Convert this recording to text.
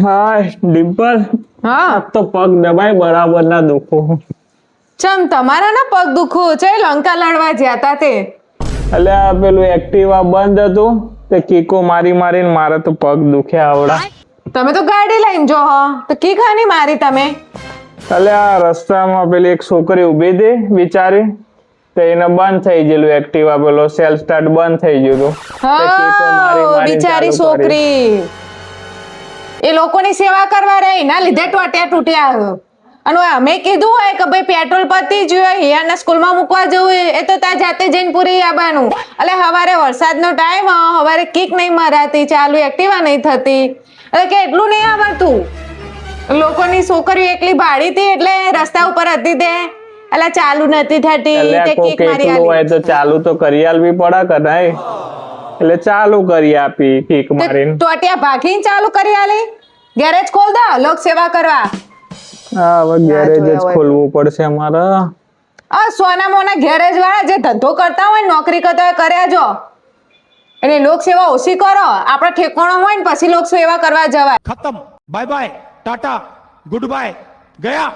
હા ડિમ્પલ, હા તો પગ દબાય બરાબર ના દુખો. ચમ તમારા ના પગ દુખો છે? લંકા લડવા જ્યાં તા તે અલ્યા પેલું એક્ટિવા બંધ હતું તે કીકો મારી મારીને મારે તો પગ દુખે આવડા. તમે તો ગાડી લઈને જો હો તો કી ખાની મારી તમે? અલ્યા રસ્તામાં પેલી એક છોકરી ઊભી હતી બિચારી, તો એને બંધ થઈ ગયેલું એક્ટિવા, પેલો સેલ્ફ સ્ટાર્ટ બંધ થઈ ગયું હતું. તે કીકો મારી હા મારીને બિચારી ચાલુ કરી. છોકરી એ લોકોની સેવા કરવા રહી ના લીધે ટોટ્યા તૂટ્યા. અને અમે કીધું હોય કે ભાઈ પેટ્રોલ પતી ગયું હિયાના સ્કૂલમાં મૂકવા જવું એ તો ત્યાં જાતે જઈને પૂરી આવવાનું. એટલે હવારે વરસાદનો ટાઈમ હવારે કીક નહીં મરાતી, ચાલુ એક્ટિવા નહીં થતી, એટલે કે એટલું નહીં આવડતું. લોકોની છોકરીઓ એકલી ભાડી હતી એટલે રસ્તા ઉપર હતી તે એટલે ચાલુ નથી થતી અલ્યા તે કોક કીક મારી એકલું હોય આલી. તો ચાલુ તો કરી આલવી પડે કે નહીં? એટલે ચાલુ કરી આપી કીક તે મારીને. ટોટિયા ભાગીને ચાલુ કરી આલી. ગેરેજ ખોલ દો લોક સેવા કરવા. હા હવે ગેરેજ જ જોયા હોય ખોલવું પડશે અમારે. આ સોના મોના ગેરેજ વાળા જે ધંધો કરતા હોય નોકરી કરતા હોય કર્યા જો. એટલે લોક સેવા ઓછી કરો, આપણે ઠેકાણો હોય ને પછી લોક સેવા કરવા જવાય. खत्म bye bye tata goodbye गया।